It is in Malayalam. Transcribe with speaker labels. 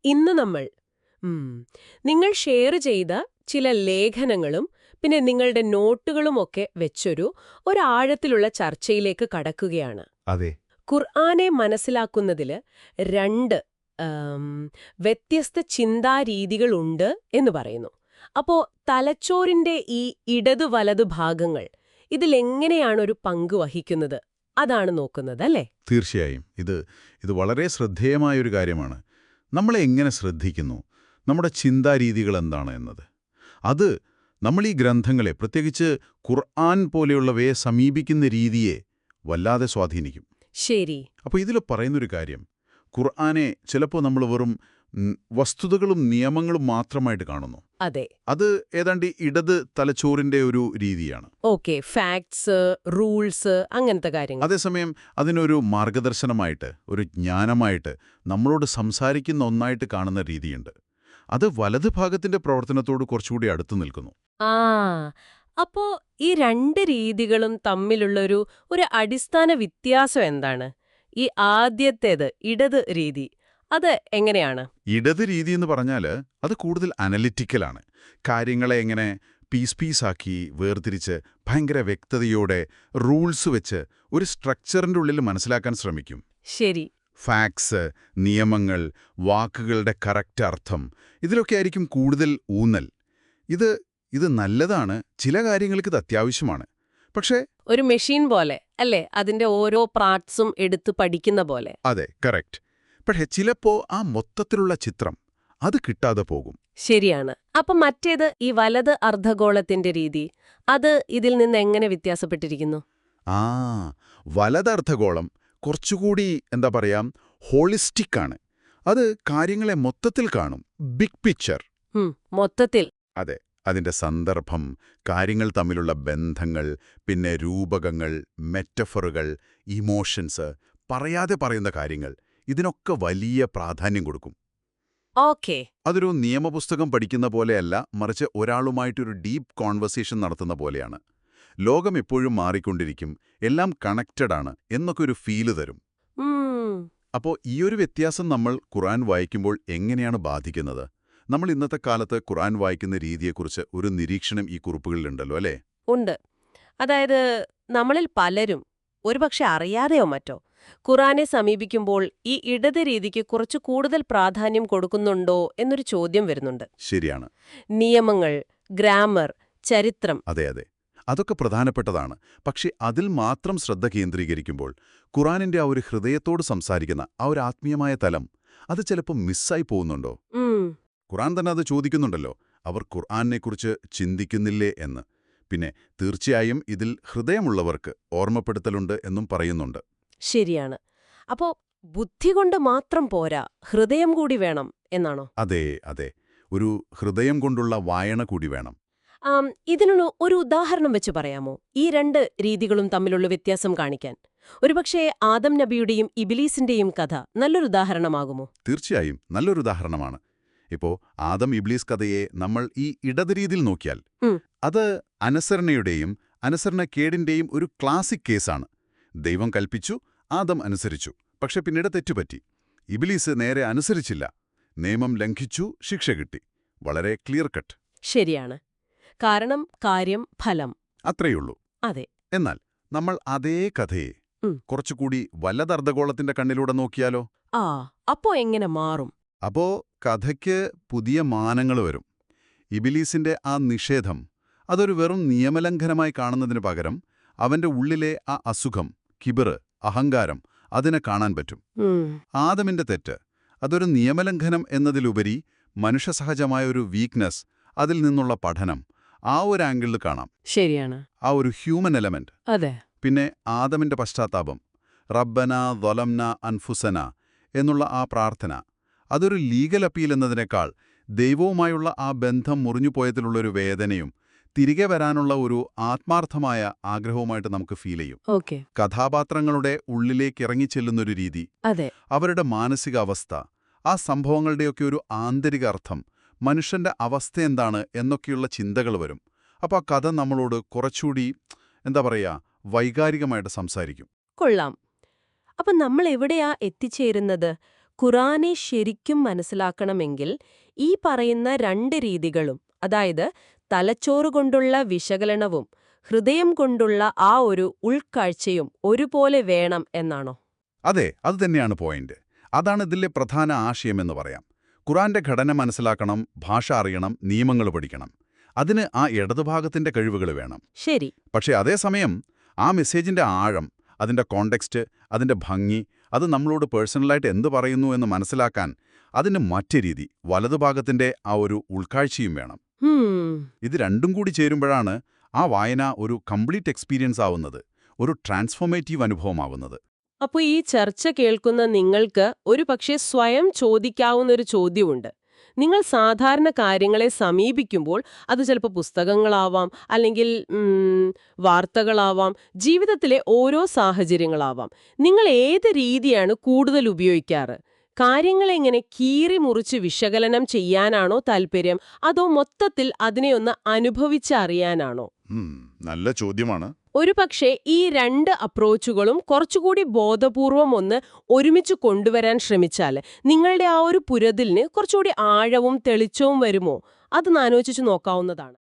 Speaker 1: ഇന്ന് നമ്മൾ ഉം, നിങ്ങൾ ഷെയർ ചെയ്ത ചില ലേഖനങ്ങളും പിന്നെ നിങ്ങളുടെ നോട്ടുകളുമൊക്കെ വെച്ചൊരു ആഴത്തിലുള്ള ചർച്ചയിലേക്ക് കടക്കുകയാണ്.
Speaker 2: അതെ.
Speaker 1: ഖുർആനെ മനസ്സിലാക്കുന്നതിൽ രണ്ട് ആം, വ്യത്യസ്ത ചിന്താരീതികളുണ്ട് എന്ന് പറയുന്നു. അപ്പോ തലച്ചോറിന്റെ ഈ ഇടതു വലതു ഭാഗങ്ങൾ ഇതിലെങ്ങനെയാണ് ഒരു പങ്ക് വഹിക്കുന്നത് അതാണ് നോക്കുന്നത്, അല്ലേ?
Speaker 2: തീർച്ചയായും ഇത് വളരെ ശ്രദ്ധേയമായൊരു കാര്യമാണ്. നമ്മളെ എങ്ങനെ ശ്രദ്ധിക്കുന്നു, നമ്മുടെ ചിന്താരീതികൾ എന്താണ് എന്നത്. അത് നമ്മൾ ഈ ഗ്രന്ഥങ്ങളെ, പ്രത്യേകിച്ച് ഖുർആൻ പോലെയുള്ളവയെ സമീപിക്കുന്ന രീതിയെ വല്ലാതെ സ്വാധീനിക്കും.
Speaker 1: ശരി.
Speaker 2: അപ്പോൾ ഇതിൽ പറയുന്നൊരു കാര്യം, ഖുർആനെ ചിലപ്പോൾ നമ്മൾ വെറും വസ്തുതകളും നിയമങ്ങളും മാത്രമായിട്ട് കാണുന്നു.
Speaker 1: അതെ.
Speaker 2: അത് ഏതാണ്ട് ഇടത് തലച്ചോറിന്റെ ഒരു രീതിയാണ്.
Speaker 1: ഓക്കെ, ഫാക്ട്സ്, റൂൾസ്, അങ്ങനത്തെ കാര്യങ്ങൾ.
Speaker 2: അതേസമയം അതിനൊരു മാർഗദർശനമായിട്ട്, ഒരു ജ്ഞാനമായിട്ട്, നമ്മളോട് സംസാരിക്കുന്ന ഒന്നായിട്ട് കാണുന്ന രീതിയുണ്ട്. അത് വലത് ഭാഗത്തിന്റെ പ്രവർത്തനത്തോട് കുറച്ചുകൂടി അടുത്തു നിൽക്കുന്നു.
Speaker 1: ആ അപ്പോ ഈ രണ്ട് രീതികളും തമ്മിലുള്ള ഒരു അടിസ്ഥാന വ്യത്യാസം എന്താണ്? ഈ ആദ്യത്തേത് ഇടത് രീതി അത് എങ്ങനെയാണ്?
Speaker 2: ഇടത് രീതി എന്ന് പറഞ്ഞാൽ അത് കൂടുതൽ അനലിറ്റിക്കലാണ്. കാര്യങ്ങളെ എങ്ങനെ പീസാക്കി വേർതിരിച്ച് ഭയങ്കര വ്യക്തതയോടെ റൂൾസ് വെച്ച് ഒരു സ്ട്രക്ചറിന്റെ ഉള്ളിൽ മനസ്സിലാക്കാൻ ശ്രമിക്കും.
Speaker 1: ശരി.
Speaker 2: ഫാക്ട്സ്, നിയമങ്ങൾ, വാക്കുകളുടെ കറക്റ്റ് അർത്ഥം, ഇതിലൊക്കെ ആയിരിക്കും കൂടുതൽ ഊന്നൽ. ഇത് നല്ലതാണ്, ചില കാര്യങ്ങൾക്ക് ഇത് അത്യാവശ്യമാണ്. പക്ഷേ
Speaker 1: ഒരു മെഷീൻ പോലെ അല്ലേ, അതിന്റെ ഓരോ പാർട്സും എടുത്ത് പഠിക്കുന്ന പോലെ.
Speaker 2: അതെ, കറക്റ്റ്. പക്ഷേ ചിലപ്പോ ആ മൊത്തത്തിലുള്ള ചിത്രം അത് കിട്ടാതെ പോകും.
Speaker 1: ശരിയാണ്. അപ്പം മറ്റേത് ഈ വലത് അർദ്ധഗോളത്തിന്റെ രീതി, അത് ഇതിൽ നിന്ന് എങ്ങനെ വ്യത്യാസപ്പെട്ടിരിക്കുന്നു?
Speaker 2: ആ വലതർദ്ധഗോളം കുറച്ചുകൂടി എന്താ പറയാ, ഹോളിസ്റ്റിക് ആണ്. അത് കാര്യങ്ങളെ മൊത്തത്തിൽ കാണും, ബിഗ് പിക്ചർ.
Speaker 1: മൊത്തത്തിൽ.
Speaker 2: അതെ, അതിന്റെ സന്ദർഭം, കാര്യങ്ങൾ തമ്മിലുള്ള ബന്ധങ്ങൾ, പിന്നെ രൂപകങ്ങൾ, മെറ്റഫറുകൾ, ഇമോഷൻസ്, പറയാതെ പറയുന്ന കാര്യങ്ങൾ, ഇതിനൊക്കെ വലിയ പ്രാധാന്യം കൊടുക്കും.
Speaker 1: ഓക്കെ.
Speaker 2: അതൊരു നിയമപുസ്തകം പഠിക്കുന്ന പോലെയല്ല, മറിച്ച് ഒരാളുമായിട്ടൊരു ഡീപ്പ് കോൺവെർസേഷൻ നടത്തുന്ന പോലെയാണ്. ലോകം എപ്പോഴും മാറിക്കൊണ്ടിരിക്കും, എല്ലാം കണക്റ്റഡ് ആണ് എന്നൊക്കെ ഒരു ഫീല് തരും. അപ്പോൾ ഈയൊരു വ്യത്യാസം നമ്മൾ ഖുർആൻ വായിക്കുമ്പോൾ എങ്ങനെയാണ് ബാധിക്കുന്നത്? നമ്മൾ ഇന്നത്തെ കാലത്ത് ഖുർആൻ വായിക്കുന്ന രീതിയെക്കുറിച്ച് ഒരു നിരീക്ഷണം ഈ കുറിപ്പുകളിലുണ്ടല്ലോ, അല്ലേ?
Speaker 1: ഉണ്ട്. അതായത് നമ്മളിൽ പലരും ഒരുപക്ഷെ അറിയാതെയോ മറ്റോ ഖുർആനെ സമീപിക്കുമ്പോൾ ഈ ഇടത് രീതിക്ക് കുറച്ച് കൂടുതൽ പ്രാധാന്യം കൊടുക്കുന്നുണ്ടോ എന്നൊരു ചോദ്യം വരുന്നുണ്ട്.
Speaker 2: ശരിയാണ്.
Speaker 1: നിയമങ്ങൾ, ഗ്രാമർ, ചരിത്രം.
Speaker 2: അതെ, അതൊക്കെ പ്രധാനപ്പെട്ടതാണ്. പക്ഷേ അതിൽ മാത്രം ശ്രദ്ധ കേന്ദ്രീകരിക്കുമ്പോൾ ഖുർആനിന്റെ ആ ഒരു ഹൃദയത്തോട് സംസാരിക്കുന്ന ആ ഒരു ആത്മീയമായ തലം അത് ചിലപ്പോൾ മിസ്സായി പോകുന്നുണ്ടോ? ഖുർആൻ തന്നെ അത് ചോദിക്കുന്നുണ്ടല്ലോ, അവർ ഖുർആനെക്കുറിച്ച് ചിന്തിക്കുന്നില്ലേ എന്ന്. പിന്നെ തീർച്ചയായും ഇതിൽ ഹൃദയമുള്ളവർക്ക് ഓർമ്മപ്പെടുത്തലുണ്ട് എന്നും പറയുന്നുണ്ട്.
Speaker 1: ശരിയാണ്. അപ്പോ ബുദ്ധി കൊണ്ട് മാത്രം പോരാ, ഹൃദയം കൂടി വേണം എന്നാണോ?
Speaker 2: അതെ. ഒരു ഹൃദയം കൊണ്ടുള്ള വായന കൂടി വേണം.
Speaker 1: ഇതിനുള്ള ഒരു ഉദാഹരണം വെച്ച് പറയാമോ, ഈ രണ്ട് രീതികളും തമ്മിലുള്ള വ്യത്യാസം കാണിക്കാൻ? ഒരുപക്ഷേ ആദം നബിയുടെയും ഇബ്ലീസിന്റെയും കഥ നല്ലൊരു ഉദാഹരണമാകുമോ?
Speaker 2: തീർച്ചയായും നല്ലൊരു ഉദാഹരണമാണ്. ഇപ്പോ ആദം ഇബ്ലീസ് കഥയെ നമ്മൾ ഈ ഇടത് രീതിയിൽ നോക്കിയാൽ അത് അനുസരണയുടെയും അനുസരണക്കേടിന്റെയും ഒരു ക്ലാസിക് കേസാണ്. ദൈവം കൽപ്പിച്ചു, ആദം അനുസരിച്ചു, പക്ഷെ പിന്നീട് തെറ്റുപറ്റി. ഇബ്ലീസ് നേരെ അനുസരിച്ചില്ല, നിയമം ലംഘിച്ചു, ശിക്ഷ കിട്ടി. വളരെ ക്ലിയർ കട്ട്.
Speaker 1: ശരിയാണ്. കാരണം, കാര്യം, ഫലം.
Speaker 2: അത്രയുള്ളൂ.
Speaker 1: അതെ.
Speaker 2: എന്നാൽ നമ്മൾ അതേ കഥയെ കുറച്ചുകൂടി വലതർദ്ധഗോളത്തിന്റെ കണ്ണിലൂടെ നോക്കിയാലോ?
Speaker 1: അപ്പോ എങ്ങനെ മാറും?
Speaker 2: അപ്പോ കഥയ്ക്ക് പുതിയ മാനങ്ങൾ വരും. ഇബ്ലീസിന്റെ ആ നിഷേധം അതൊരു വെറും നിയമലംഘനമായി കാണുന്നതിനു പകരം അവന്റെ ഉള്ളിലെ ആ അസുഖം, കിബിറ്, അഹങ്കാരം, അതിനെ കാണാൻ പറ്റും. ആദമിന്റെ തെറ്റ് അതൊരു നിയമലംഘനം എന്നതിലുപരി മനുഷ്യസഹജമായ ഒരു വീക്ക്നെസ്, അതിൽ നിന്നുള്ള പഠനം, ആ ഒരു ആംഗിളിൽ കാണാം.
Speaker 1: ശരിയാണ്.
Speaker 2: ആ ഒരു ഹ്യൂമൻ എലമെന്റ്.
Speaker 1: അതെ.
Speaker 2: പിന്നെ ആദമിന്റെ പശ്ചാത്താപം, റബ്ബന ദലംന അൻഫുസന എന്നുള്ള ആ പ്രാർത്ഥന, അതൊരു ലീഗൽ അപ്പീൽ എന്നതിനേക്കാൾ ദൈവവുമായുള്ള ആ ബന്ധം മുറിഞ്ഞുപോയതിലുള്ളൊരു വേദനയും തിരികെ വരാനുള്ള ഒരു ആത്മാർത്ഥമായ ആഗ്രഹവുമായിട്ട് നമുക്ക് ഫീൽ ചെയ്യും. കഥാപാത്രങ്ങളുടെ ഉള്ളിലേക്ക് ഇറങ്ങിച്ചെല്ലുന്നൊരു രീതി, അവരുടെ മാനസികാവസ്ഥ, ആ സംഭവങ്ങളുടെയൊക്കെ ഒരു ആന്തരിക അർത്ഥം, മനുഷ്യന്റെ അവസ്ഥ എന്താണ് എന്നൊക്കെയുള്ള ചിന്തകൾ വരും. അപ്പോൾ ആ കഥ നമ്മളോട് കുറച്ചുകൂടി എന്താ പറയുക, വൈകാരികമായിട്ട് സംസാരിക്കും.
Speaker 1: കൊള്ളാം. അപ്പം നമ്മൾ എവിടെയാ എത്തിച്ചേരുന്നത്? ഖുറാനെ ശരിക്കും മനസ്സിലാക്കണമെങ്കിൽ ഈ പറയുന്ന രണ്ട് രീതികളും, അതായത് തലച്ചോറ് കൊണ്ടുള്ള വിശകലനവും ഹൃദയം കൊണ്ടുള്ള ആ ഒരു ഉൾക്കാഴ്ചയും ഒരുപോലെ വേണം എന്നാണോ?
Speaker 2: അതെ, അത് തന്നെയാണ് പോയിന്റ്. അതാണ് ഇതിലെ പ്രധാന ആശയമെന്ന് പറയാം. ഖുറാന്റെ ഘടന മനസ്സിലാക്കണം, ഭാഷ അറിയണം, നിയമങ്ങൾ പഠിക്കണം. അതിന് ആ ഇടതുഭാഗത്തിന്റെ കഴിവുകൾ വേണം.
Speaker 1: ശരി.
Speaker 2: പക്ഷേ അതേസമയം ആ മെസ്സേജിന്റെ ആഴം, അതിന്റെ കോണ്ടെക്സ്റ്റ്, അതിന്റെ ഭംഗി, അത് നമ്മളോട് പേഴ്സണലായിട്ട് എന്ത് പറയുന്നു എന്ന് മനസ്സിലാക്കാൻ അതിന് മറ്റു രീതി, വലതുഭാഗത്തിന്റെ ആ ഒരു ഉൾക്കാഴ്ചയും വേണം. ഇത് രണ്ടും കൂടി ചേരുമ്പോഴാണ് ആ വായന ഒരു കംപ്ലീറ്റ് എക്സ്പീരിയൻസ് ആവുന്നത്, ഒരു ട്രാൻസ്ഫോർമേറ്റീവ് അനുഭവമാവുന്നത്.
Speaker 1: അപ്പോൾ ഈ ചർച്ച കേൾക്കുന്ന നിങ്ങൾക്ക് ഒരുപക്ഷെ സ്വയം ചോദിക്കാവുന്നൊരു ചോദ്യമുണ്ട്. നിങ്ങൾ സാധാരണ കാര്യങ്ങളെ സമീപിക്കുമ്പോൾ അത് ചിലപ്പോൾ പുസ്തകങ്ങളാവാം, അല്ലെങ്കിൽ വാർത്തകളാവാം, ജീവിതത്തിലെ ഓരോ സാഹചര്യങ്ങളാവാം. നിങ്ങൾ ഏത് രീതിയാണ് കൂടുതൽ ഉപയോഗിക്കാറ്? കാര്യങ്ങളെങ്ങനെ കീറി മുറിച്ച് വിശകലനം ചെയ്യാനാണോ താല്പര്യം, അതോ മൊത്തത്തിൽ അതിനെയൊന്ന് അനുഭവിച്ചറിയാനാണോ?
Speaker 2: നല്ല ചോദ്യമാണ്.
Speaker 1: ഒരുപക്ഷെ ഈ രണ്ട് അപ്രോച്ചുകളും കുറച്ചുകൂടി ബോധപൂർവം ഒന്ന് ഒരുമിച്ച് കൊണ്ടുവരാൻ ശ്രമിച്ചാൽ നിങ്ങളുടെ ആ ഒരു പുരതിലിന് കുറച്ചുകൂടി ആഴവും തെളിച്ചവും വരുമോ? അത് ആലോചിച്ച് നോക്കാവുന്നതാണ്.